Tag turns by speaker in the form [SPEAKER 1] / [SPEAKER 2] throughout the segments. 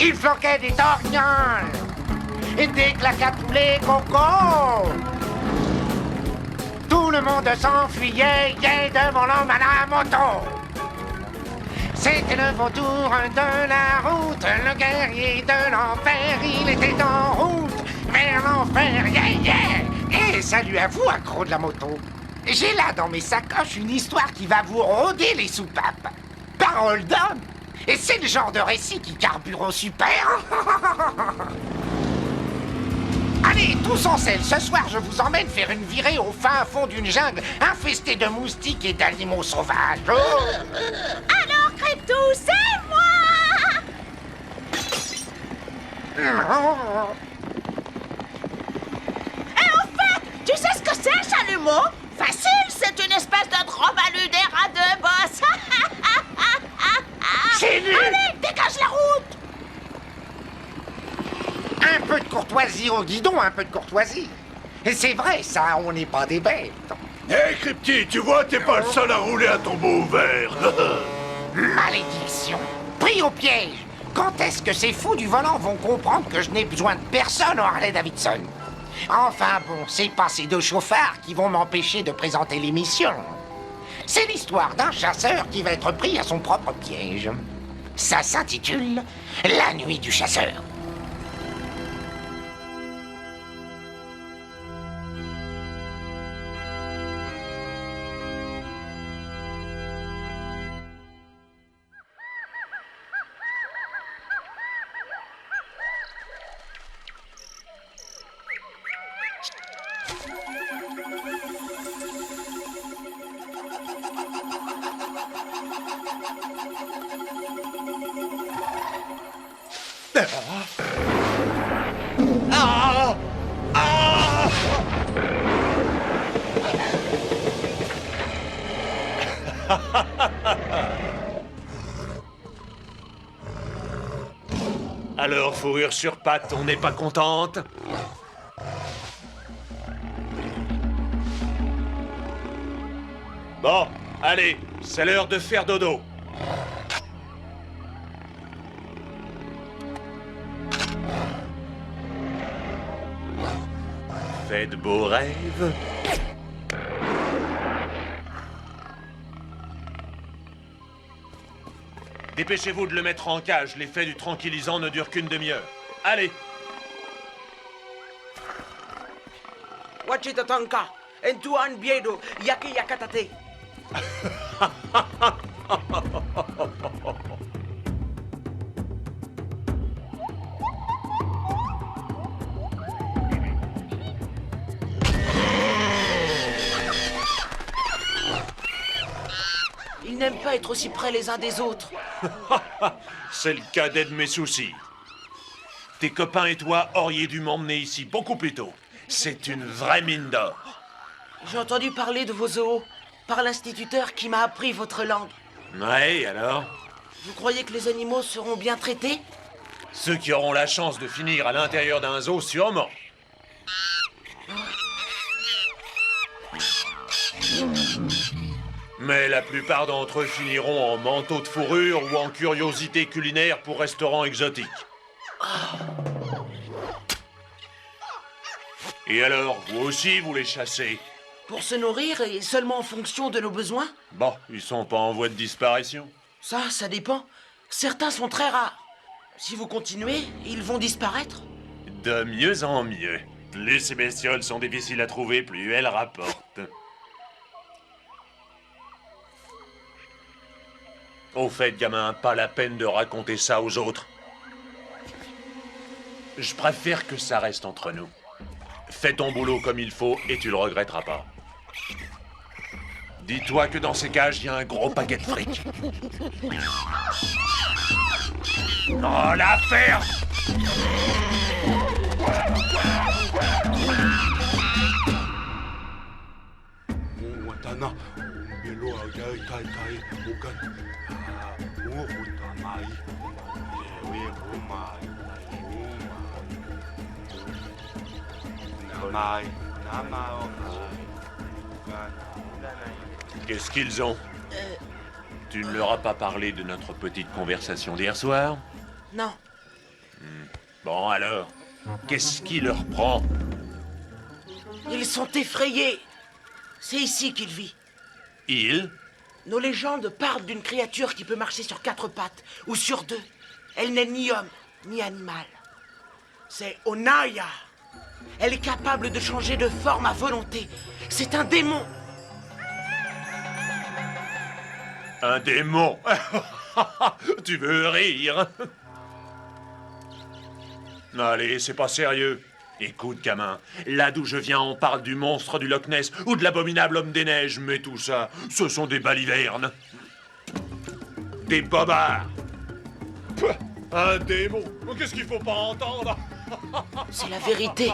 [SPEAKER 1] Il floquait des torgnoles et des claques à tous les cocos. Tout le monde s'enfuyait devant l'homme à la moto. C'était le vautour de la route, le guerrier de l'enfer. Il était en route vers l'enfer, yeah, yeah. Et salut à vous, accro de la moto. J'ai là dans mes sacoches une histoire qui va vous rôder les soupapes. Parole d'homme. Et c'est le genre de récit qui carbure au super. Allez, tous en selle, ce soir je vous emmène faire une virée au fin fond d'une jungle infestée de moustiques et d'animaux sauvages. Oh.
[SPEAKER 2] Alors, Créptou, c'est moi! Et en fait, tu sais ce que c'est, chalumeau? Facile, c'est une espèce de gros baludaire à deux bosses.
[SPEAKER 1] C'est nul!
[SPEAKER 2] Allez, dégage la route!
[SPEAKER 1] Un peu de courtoisie au guidon, un peu de courtoisie. Et c'est vrai, ça, on n'est pas des bêtes.
[SPEAKER 3] Hé, Crypti, tu vois, t'es pas le seul à rouler à tombeau ouvert.
[SPEAKER 1] Malédiction! Pris au piège! Quand est-ce que ces fous du volant vont comprendre que je n'ai besoin de personne en Harley-Davidson? Enfin bon, c'est pas ces deux chauffards qui vont m'empêcher de présenter l'émission. C'est l'histoire d'un chasseur qui va être pris à son propre piège. Ça s'intitule « La nuit du chasseur ».
[SPEAKER 4] Alors, fourrure sur pattes, on n'est pas contente? Bon, allez, c'est l'heure de faire dodo. Faites de beaux rêves. Dépêchez-vous de le mettre en cage. L'effet du tranquillisant ne dure qu'une demi-heure. Allez.
[SPEAKER 5] Wachitatanka, entuan biedo, yaki yakatate. Ils n'aiment pas être aussi près les uns des autres.
[SPEAKER 4] C'est le cadet de mes soucis. Tes copains et toi auriez dû m'emmener ici beaucoup plus tôt. C'est une vraie mine d'or.
[SPEAKER 5] J'ai entendu parler de vos zoos par l'instituteur qui m'a appris votre langue.
[SPEAKER 4] Ouais, alors?
[SPEAKER 5] Vous croyez que les animaux seront bien traités?
[SPEAKER 4] Ceux qui auront la chance de finir à l'intérieur d'un zoo, sûrement. Mais la plupart d'entre eux finiront en manteau de fourrure ou en curiosité culinaire pour restaurants exotiques. Et alors, vous aussi, vous les chassez?
[SPEAKER 5] Pour se nourrir et seulement en fonction de nos besoins?
[SPEAKER 4] Bon, ils sont pas en voie de disparition.
[SPEAKER 5] Ça dépend. Certains sont très rares. Si vous continuez, ils vont disparaître.
[SPEAKER 4] De mieux en mieux. Plus ces bestioles sont difficiles à trouver, plus elles rapportent. Au fait, gamin, pas la peine de raconter ça aux autres. Je préfère que ça reste entre nous. Fais ton boulot comme il faut et tu le regretteras pas. Dis-toi que dans ces cages, il y a un gros paquet de fric. Oh, l'affaire!
[SPEAKER 3] Watana, Belo Agai Tai Tai, Ogan, Utamai, Namai,
[SPEAKER 4] Qu'est-ce qu'ils ont? Tu ne leur as pas parlé de notre petite conversation d'hier soir?
[SPEAKER 5] Non.
[SPEAKER 4] Bon alors, qu'est-ce qui leur prend?
[SPEAKER 5] Ils sont effrayés. C'est ici qu'il vit.
[SPEAKER 4] Ils?
[SPEAKER 5] Nos légendes parlent d'une créature qui peut marcher sur 4 pattes, ou sur 2. Elle n'est ni homme, ni animal. C'est Onaya. Elle est capable de changer de forme à volonté. C'est un démon.
[SPEAKER 4] Un démon? Tu veux rire? Allez, c'est pas sérieux. Écoute, gamin, là d'où je viens, on parle du monstre du Loch Ness ou de l'abominable homme des neiges, mais tout ça, ce sont des balivernes. Des bobards. Pouah, un démon? Qu'est-ce qu'il faut pas entendre?
[SPEAKER 5] C'est la vérité.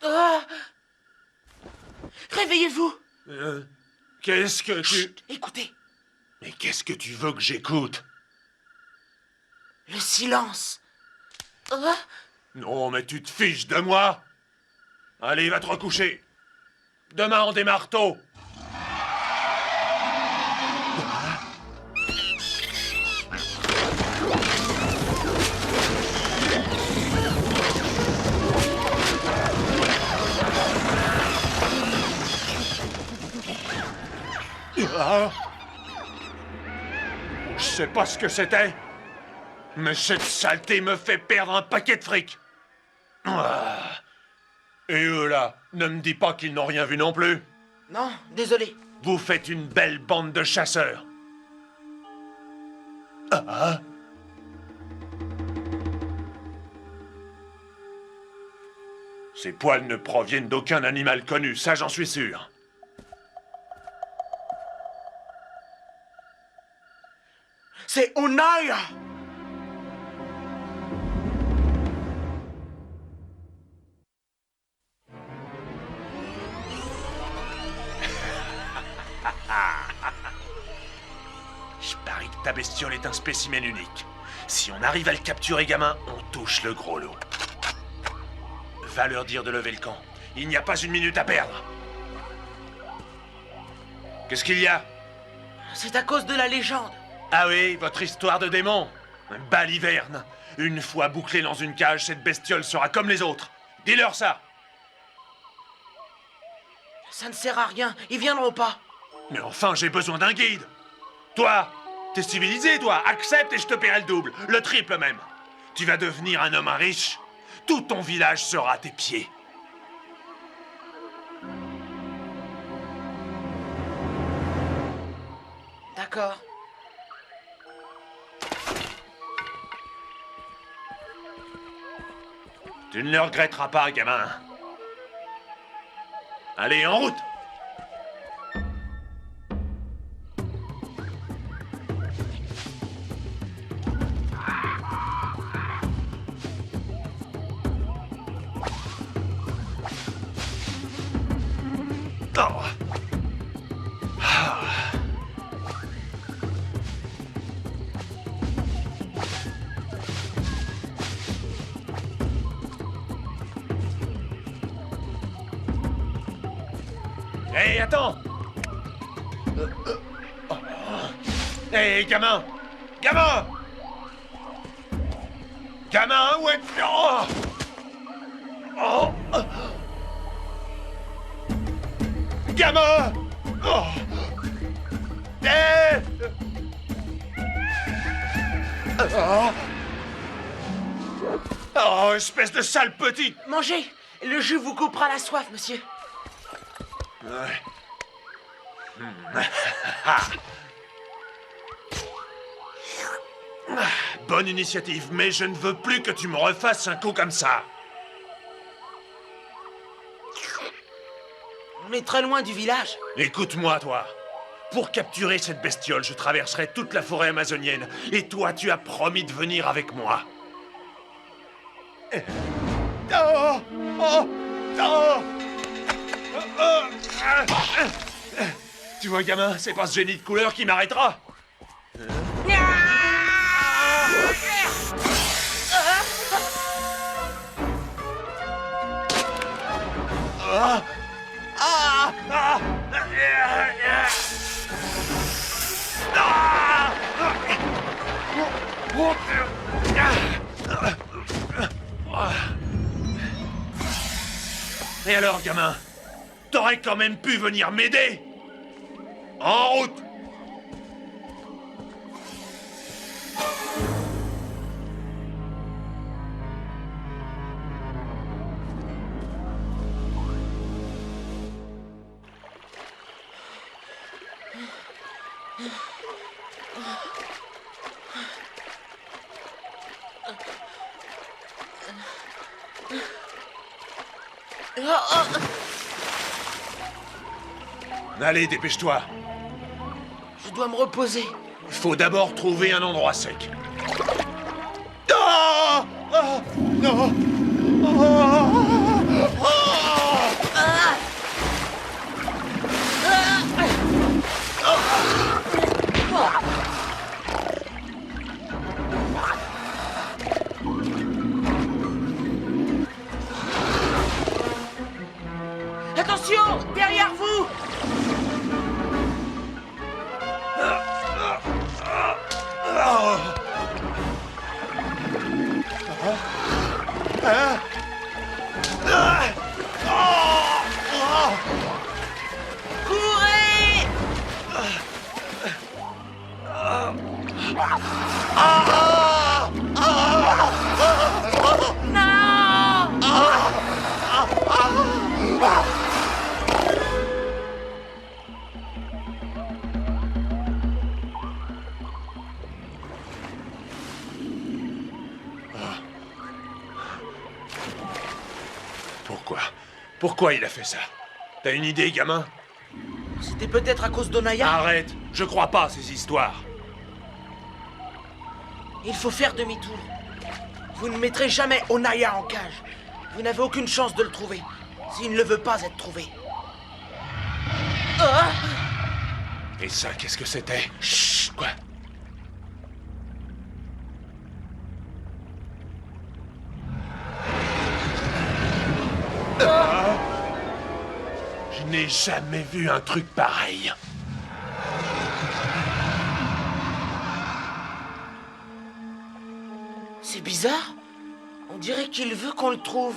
[SPEAKER 5] Ah! Réveillez-vous.
[SPEAKER 4] Qu'est-ce que tu...
[SPEAKER 5] Chut, écoutez.
[SPEAKER 4] Mais qu'est-ce que tu veux que j'écoute?
[SPEAKER 5] Le silence. Ah!
[SPEAKER 4] Non, mais tu te fiches de moi? Allez, va te recoucher. Demain, on démarre tôt. Ah. Je sais pas ce que c'était, mais cette saleté me fait perdre un paquet de fric. Ah. Et eux là, ne me dis pas qu'ils n'ont rien vu non plus.
[SPEAKER 5] Non, désolé.
[SPEAKER 4] Vous faites une belle bande de chasseurs. Ah. Ces poils ne proviennent d'aucun animal connu, ça j'en suis sûr.
[SPEAKER 5] C'est Onaya.
[SPEAKER 4] Je parie que ta bestiole est un spécimen unique. Si on arrive à le capturer, gamin, on touche le gros lot. Va leur dire de lever le camp. Il n'y a pas une minute à perdre. Qu'est-ce qu'il y a?
[SPEAKER 5] C'est à cause de la légende.
[SPEAKER 4] Ah oui, votre histoire de démon. Baliverne. Une fois bouclée dans une cage, cette bestiole sera comme les autres. Dis-leur ça.
[SPEAKER 5] Ça ne sert à rien. Ils viendront pas.
[SPEAKER 4] Mais enfin, j'ai besoin d'un guide. Toi, t'es civilisé, toi. Accepte et je te paierai le double. Le triple même. Tu vas devenir un homme riche. Tout ton village sera à tes pieds.
[SPEAKER 5] D'accord.
[SPEAKER 4] Tu ne le regretteras pas, gamin. Allez, en route! Hé, attends! Hé, gamin! Gamin! Gamin, ouais! Oh! Oh! Gamin! Oh! Hé! Oh! Oh, espèce de sale petite!
[SPEAKER 5] Mangez! Le jus vous coupera la soif, monsieur.
[SPEAKER 4] Ouais. Bonne initiative, mais je ne veux plus que tu me refasses un coup comme ça.
[SPEAKER 5] On est très loin du village.
[SPEAKER 4] Écoute-moi, toi. Pour capturer cette bestiole, je traverserai toute la forêt amazonienne. Et toi, tu as promis de venir avec moi. Oh! Oh! Oh! Tu vois, gamin, c'est pas ce génie de couleur qui m'arrêtera. Et alors, gamin, t'aurais quand même pu venir m'aider. En route! Allez, dépêche-toi.
[SPEAKER 5] Je dois me reposer.
[SPEAKER 4] Il faut d'abord trouver un endroit sec. Ah! Ah! Non!
[SPEAKER 5] Attention! Derrière vous! Courez!
[SPEAKER 4] Pourquoi il a fait ça? T'as une idée, gamin?
[SPEAKER 5] C'était peut-être à cause d'Onaya.
[SPEAKER 4] Arrête! Je crois pas à ces histoires.
[SPEAKER 5] Il faut faire demi-tour. Vous ne mettrez jamais Onaya en cage. Vous n'avez aucune chance de le trouver, s'il ne veut pas être trouvé. Ah!
[SPEAKER 4] Et ça, qu'est-ce que c'était?
[SPEAKER 5] Chut!
[SPEAKER 4] Quoi? Je n'ai jamais vu un truc pareil.
[SPEAKER 5] C'est bizarre. On dirait qu'il veut qu'on le trouve.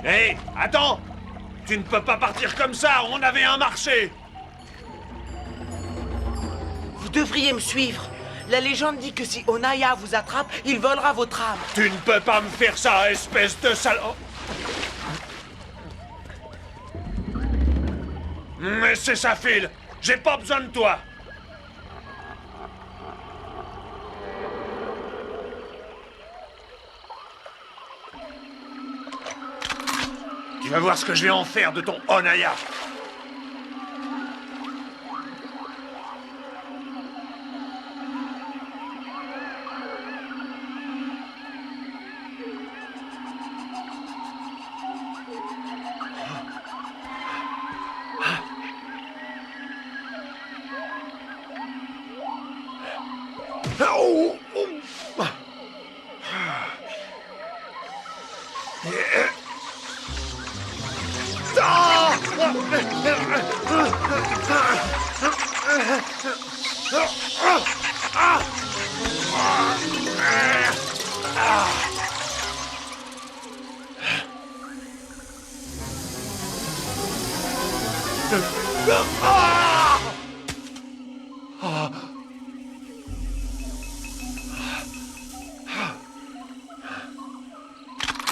[SPEAKER 4] Hé, attends! Tu ne peux pas partir comme ça, on avait un marché!
[SPEAKER 5] Vous devriez me suivre. La légende dit que si Onaya vous attrape, il volera votre âme.
[SPEAKER 4] Tu ne peux pas me faire ça, espèce de sale... Oh. Mais c'est ça, Phil! J'ai pas besoin de toi! Tu vas voir ce que je vais en faire de ton Onaya!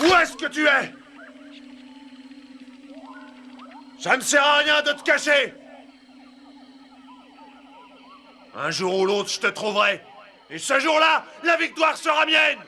[SPEAKER 4] Où est-ce que tu es? Ça ne sert à rien de te cacher. Un jour ou l'autre, je te trouverai. Et ce jour-là, la victoire sera mienne.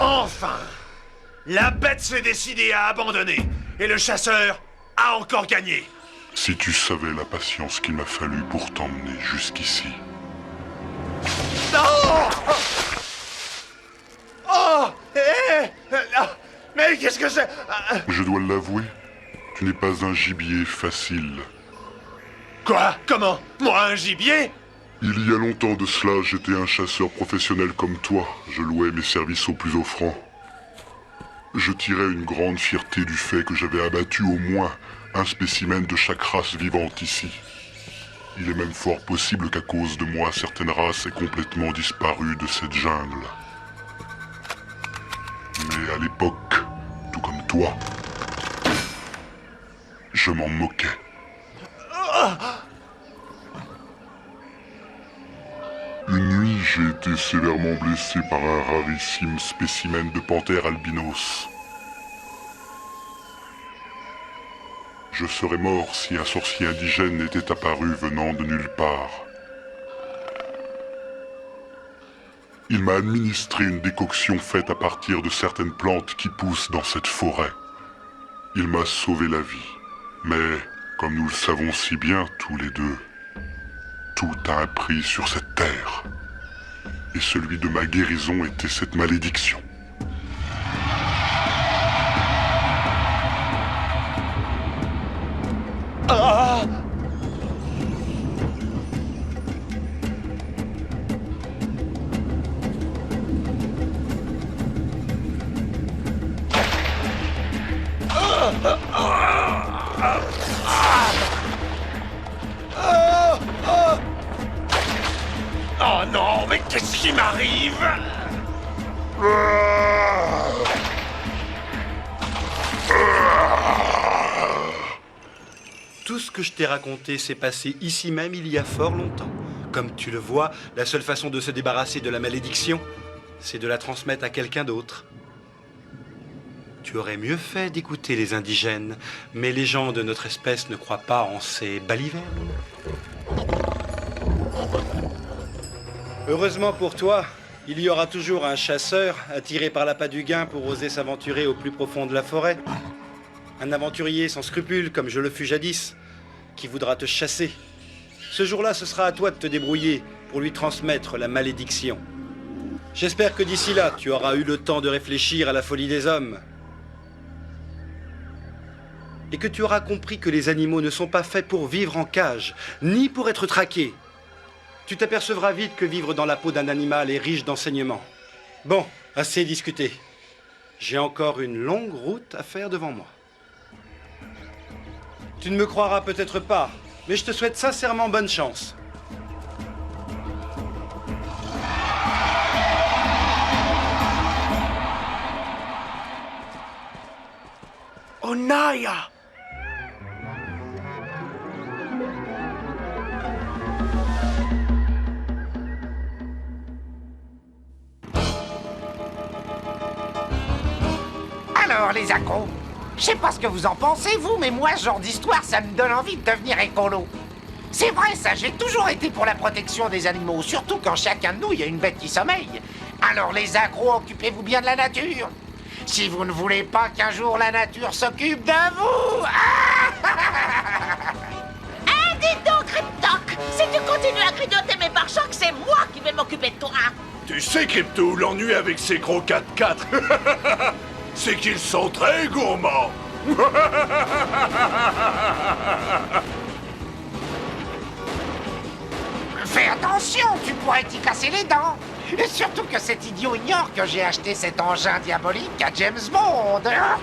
[SPEAKER 4] Enfin! La bête s'est décidée à abandonner, et le chasseur a encore gagné.
[SPEAKER 6] Si tu savais la patience qu'il m'a fallu pour t'emmener jusqu'ici.
[SPEAKER 4] Non! Oh! Mais qu'est-ce que c'est?
[SPEAKER 6] Je dois l'avouer, tu n'es pas un gibier facile.
[SPEAKER 4] Quoi? Comment? Moi, un gibier?
[SPEAKER 6] Il y a longtemps de cela, j'étais un chasseur professionnel comme toi. Je louais mes services aux plus offrants. Je tirais une grande fierté du fait que j'avais abattu au moins un spécimen de chaque race vivante ici. Il est même fort possible qu'à cause de moi, certaines races aient complètement disparu de cette jungle. Mais à l'époque, tout comme toi, je m'en moquais. Une nuit, j'ai été sévèrement blessé par un rarissime spécimen de panthère albinos. Je serais mort si un sorcier indigène n'était apparu venant de nulle part. Il m'a administré une décoction faite à partir de certaines plantes qui poussent dans cette forêt. Il m'a sauvé la vie. Mais, comme nous le savons si bien tous les deux, tout a un prix sur cette terre. Et celui de ma guérison était cette malédiction.
[SPEAKER 4] Ah! Oh non, mais qu'est-ce qui m'arrive?
[SPEAKER 7] Tout ce que je t'ai raconté s'est passé ici même il y a fort longtemps. Comme tu le vois, la seule façon de se débarrasser de la malédiction, c'est de la transmettre à quelqu'un d'autre. Tu aurais mieux fait d'écouter les indigènes, mais les gens de notre espèce ne croient pas en ces balivernes. Heureusement pour toi, il y aura toujours un chasseur attiré par l'appât du gain pour oser s'aventurer au plus profond de la forêt. Un aventurier sans scrupules, comme je le fus jadis, qui voudra te chasser. Ce jour-là, ce sera à toi de te débrouiller pour lui transmettre la malédiction. J'espère que d'ici là, tu auras eu le temps de réfléchir à la folie des hommes. Et que tu auras compris que les animaux ne sont pas faits pour vivre en cage, ni pour être traqués. Tu t'apercevras vite que vivre dans la peau d'un animal est riche d'enseignements. Bon, assez discuté. J'ai encore une longue route à faire devant moi. Tu ne me croiras peut-être pas, Mais je te souhaite sincèrement bonne chance.
[SPEAKER 5] Onaya!
[SPEAKER 1] Alors, les accros, je sais pas ce que vous en pensez, vous, mais moi, ce genre d'histoire, ça me donne envie de devenir écolo. C'est vrai, ça, j'ai toujours été pour la protection des animaux, surtout quand chacun de nous, il y a une bête qui sommeille. Alors, les accros, occupez-vous bien de la nature. Si vous ne voulez pas qu'un jour la nature s'occupe de vous...
[SPEAKER 2] Eh, dis donc, Cryptoc, si tu continues à grignoter mes pare-chocs, c'est moi qui vais m'occuper de toi.
[SPEAKER 3] Tu sais, Crypto, l'ennui avec ces gros 4x4, c'est qu'ils sont très gourmands.
[SPEAKER 1] Fais attention, tu pourrais t'y casser les dents. Et surtout que cet idiot ignore que j'ai acheté cet engin diabolique à James Bond.
[SPEAKER 3] Ah!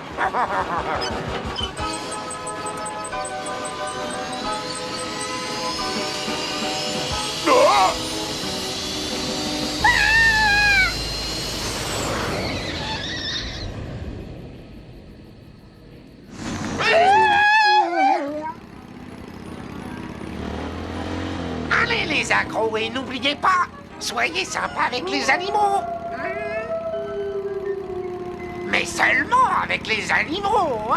[SPEAKER 1] Allez les accros, et n'oubliez pas, soyez sympas avec les animaux. Mais seulement avec les animaux.